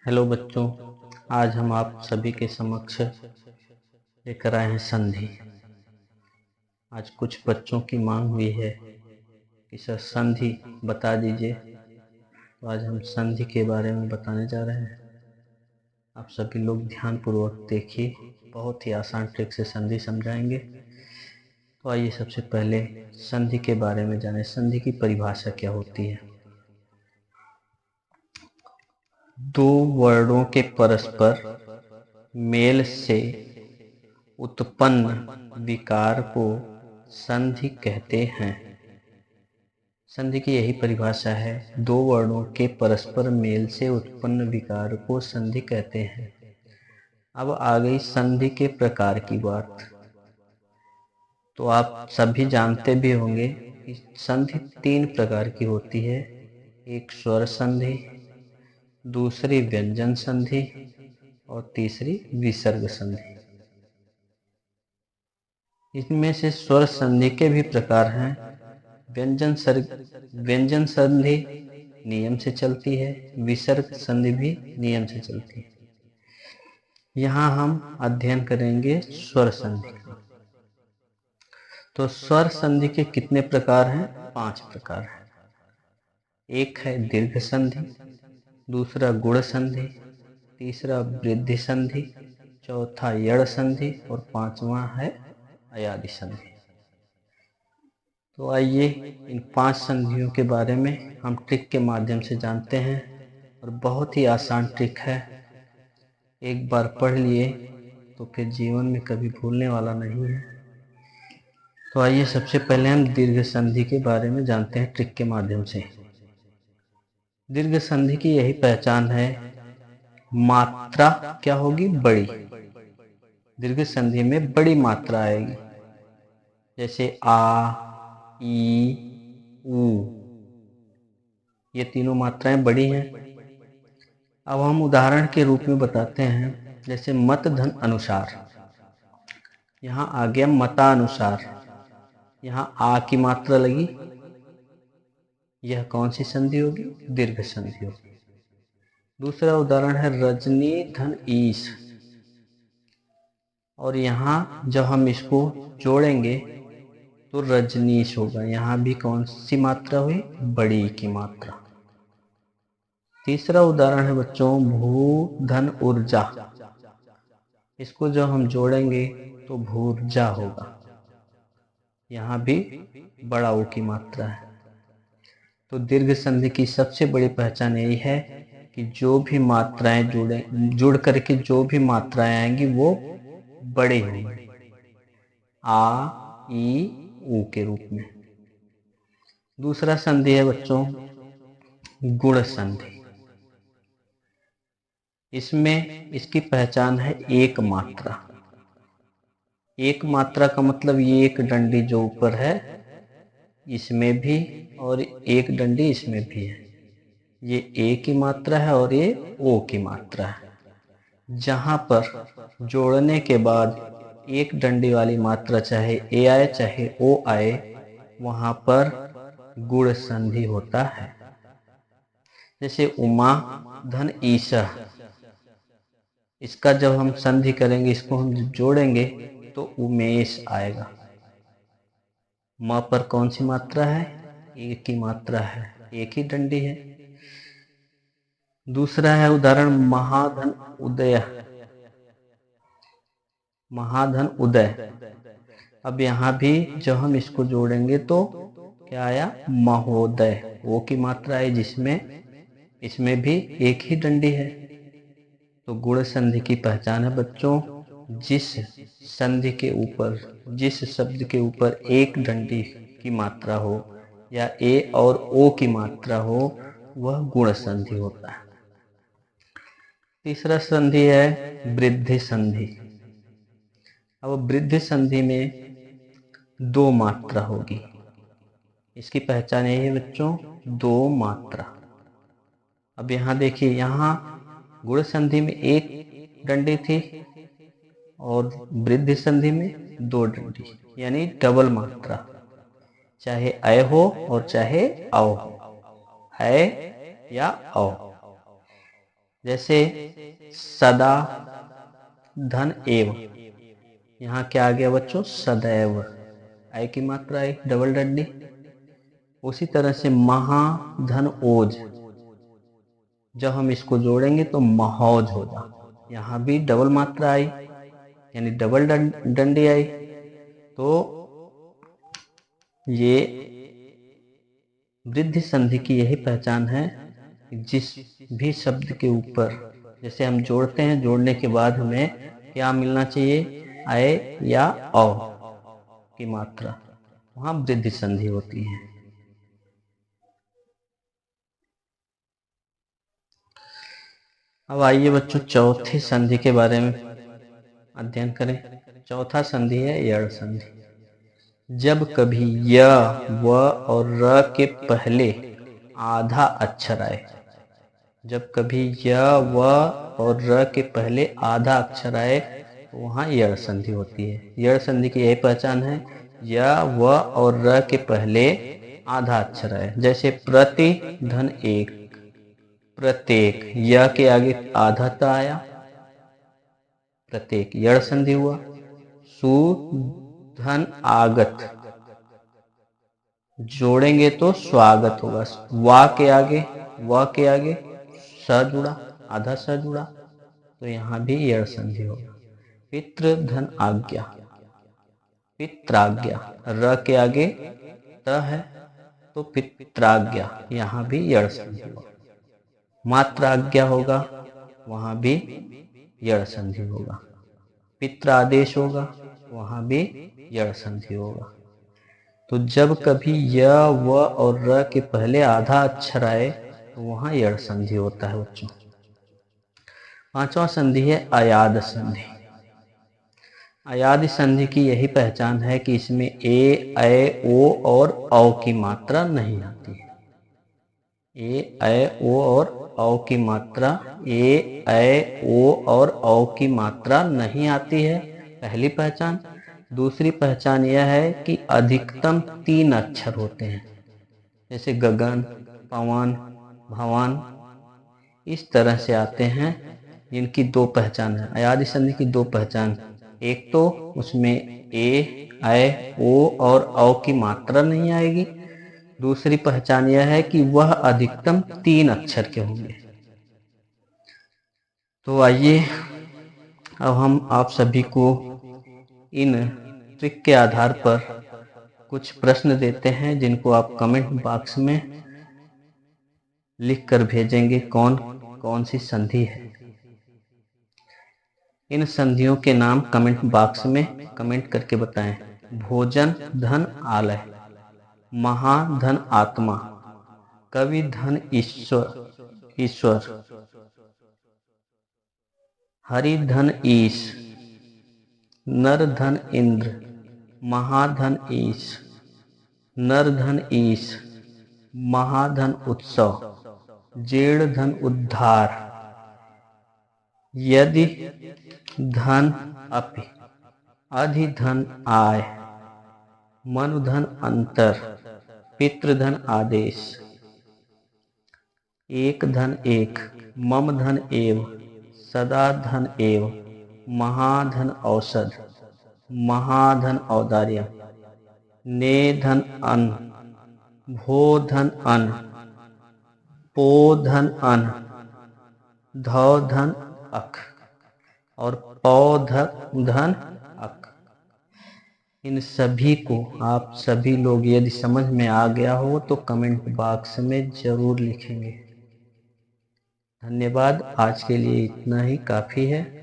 Hello बच्चों, आज हम आप सभी के समक्ष लेकर आए हैं संधि। आज कुछ बच्चों की मांग हुई है कि सर संधि बता दीजिए, तो आज हम संधि के बारे में बताने जा रहे हैं। आप सभी लोग ध्यानपूर्वक देखिए, बहुत ही आसान ट्रिक से संधि समझाएंगे। तो आइए सबसे पहले संधि के बारे में जानें। संधि की परिभाषा क्या होती है? दो वर्णों के परस्पर मेल से उत्पन्न विकार को संधि कहते हैं। संधि की यही परिभाषा है, दो वर्णों के परस्पर मेल से उत्पन्न विकार को संधि कहते हैं। अब आ गई संधि के प्रकार की बात। तो आप सभी जानते भी होंगे कि संधि तीन प्रकार की होती है। एक स्वर संधि, दूसरी व्यंजन संधि और तीसरी विसर्ग संधि। इनमें से स्वर संधि के भी प्रकार हैं। व्यंजन संधि नियम से चलती है, विसर्ग संधि भी नियम से चलती है। यहाँ हम अध्ययन करेंगे स्वर संधि का। तो स्वर संधि के कितने प्रकार हैं? 5 प्रकार हैं। एक है दीर्घ संधि, दूसरा गुण संधि, तीसरा वृद्धि संधि, चौथा यड़ संधि और पांचवा है अयादि संधि। तो आइए इन 5 संधियों के बारे में हम ट्रिक के माध्यम से जानते हैं, और बहुत ही आसान ट्रिक है। एक बार पढ़ लिए तो फिर जीवन में कभी भूलने वाला नहीं है। तो आइए सबसे पहले हम दीर्घ संधि के बारे में जानते हैं ट्रिक के माध्यम से। दीर्घ संधि की यही पहचान है, मात्रा क्या होगी? बड़ी। दीर्घ संधि में बड़ी मात्रा आएगी, जैसे आ, ई, उ। ये तीनों मात्राएं बड़ी हैं। अब हम उदाहरण के रूप में बताते हैं, जैसे मत धन अनुसार। यहाँ आ गया मतानुसार, यहाँ आ की मात्रा लगी, यह कौन सी संधि होगी? दीर्घ संधि होगी। दूसरा उदाहरण है रजनी धन ईश, और यहाँ जब हम इसको जोड़ेंगे तो रजनीश होगा। यहाँ भी कौन सी मात्रा हुई? बड़ी की मात्रा। तीसरा उदाहरण है बच्चों भू धन ऊर्जा, इसको जब हम जोड़ेंगे तो भूर्जा होगा। यहाँ भी बड़ा ऊ की मात्रा है। तो दीर्घ संधि की सबसे बड़ी पहचान यही है कि जो भी मात्राएं जुड़ करके जो भी मात्राएं आएंगी वो बड़ी होंगी, आ, ई, उ के रूप में। दूसरा संधि है बच्चों गुण संधि। इसमें इसकी पहचान है एक मात्रा। एक मात्रा का मतलब ये एक डंडी जो ऊपर है इसमें भी और एक डंडी इसमें भी है, ये ए की मात्रा है और ये ओ की मात्रा है। जहां पर जोड़ने के बाद एक डंडी वाली मात्रा चाहे ए आए चाहे ओ आए, वहां पर गुण संधि होता है। जैसे उमा धन ईशा, इसका जब हम संधि करेंगे, इसको हम जोड़ेंगे तो उमेश आएगा। म पर कौन सी मात्रा है? एक की मात्रा है, एक ही डंडी है। दूसरा है उदाहरण महाधन उदय। महाधन उदय, अब यहाँ भी जब हम इसको जोड़ेंगे तो क्या आया? महोदय। वो की मात्रा है, जिसमें इसमें भी एक ही डंडी है। तो गुण संधि की पहचान है बच्चों, जिस संधि के ऊपर, जिस शब्द के ऊपर एक डंडी की मात्रा हो या ए और ओ की मात्रा हो, वह गुण संधि होता है। तीसरा संधि है वृद्धि संधि। अब वृद्धि संधि में दो मात्रा होगी। इसकी पहचान यही है बच्चों, दो मात्रा। अब यहाँ देखिए, यहाँ गुण संधि में एक डंडी थी और वृद्धि संधि में दो डंडी, यानी डबल मात्रा। चाहे अय हो और चाहे औ हो, है या औ। जैसे सदा धन एव, यहाँ क्या आ गया बच्चों, सदैव, आय की मात्रा आई, डबल डंडी। उसी तरह से महा धन ओज, जब हम इसको जोड़ेंगे तो महौज होगा, यहाँ भी डबल मात्रा आई यानी डबल डंडी आई। तो ये वृद्धि संधि की यही पहचान है, जिस भी शब्द के ऊपर जैसे हम जोड़ते हैं, जोड़ने के बाद हमें क्या मिलना चाहिए, अय या औ की मात्रा, वहां वृद्धि संधि होती है। अब आइए बच्चों चौथी संधि के बारे में अध्ययन करें। चौथा संधि है यड़ संधि। जब कभी य, व और र के पहले आधा अक्षर आए, जब कभी य, व और र के पहले आधा अक्षर आए तो वहाँ यड़ संधि होती है। यड़ संधि की यही पहचान है, य, व और र के पहले आधा अक्षर आए। जैसे प्रति धन एक, प्रत्येक, य के आगे आधा त आया, प्रत्येक यड़ संधि हुआ। सु धन आगत, जोड़ेंगे तो स्वागत होगा, वा के आगे स जुड़ा, आधा स जुड़ा, तो यहाँ भी यड़ संधि होगा। पितृ धन आज्ञा, पित्राज्ञा, र के आगे त है तो पित्राज्ञा, यहाँ भी यड़ संधि होगा। मात्राज्ञा होगा, वहां भी यड़ संधि होगा। पित्रादेश होगा, वहां भी यड़ संधि होगा। तो जब कभी य, व और र के पहले आधा अक्षर आए तो वहां यड़ संधि होता है बच्चों। पांचवा संधि है अयाद संधि। अयाद संधि की यही पहचान है कि इसमें ए, ऐ, ओ और औ की मात्रा नहीं आती है। ए, ऐ, ओ और औ की मात्रा, ए, ऐ, ओ और औ की मात्रा नहीं आती है, पहली पहचान। दूसरी पहचान यह है कि अधिकतम 3 अक्षर होते हैं, जैसे गगन, पवन, भवन, इस तरह से आते हैं, जिनकी 2 पहचान है। अयाद संधि की 2 पहचान, एक तो उसमें ए, ऐ, ओ और औ की मात्रा नहीं आएगी। दूसरी पहचान यह है कि वह अधिकतम 3 अक्षर के होंगे। तो आइए अब हम आप सभी को इन ट्रिक के आधार पर कुछ प्रश्न देते हैं, जिनको आप कमेंट बॉक्स में लिख कर भेजेंगे कौन कौन सी संधि है। इन संधियों के नाम कमेंट बॉक्स में कमेंट करके बताएं। भोजन धन आलय, महाधन आत्मा, कवि धन ईश्वर, हरि धन ईश, नर धन इंद्र, महाधन ईश, नर धन ईश, महाधन उत्सव, जेड़ धन उद्धार, यदि धन अपि, अधिधन आय, मनुधन अंतर, पितृधन आदेश, एक धन एक, मम धन एव, सदा धन एव, महाधन औषध, महाधन औदार्य, ने धन अन, भो धन अन, पो धन अन, धौ धन अक और पौ धन अक। इन सभी को आप सभी लोग यदि समझ में आ गया हो तो कमेंट बॉक्स में जरूर लिखेंगे। धन्यवाद, आज के लिए इतना ही काफ़ी है।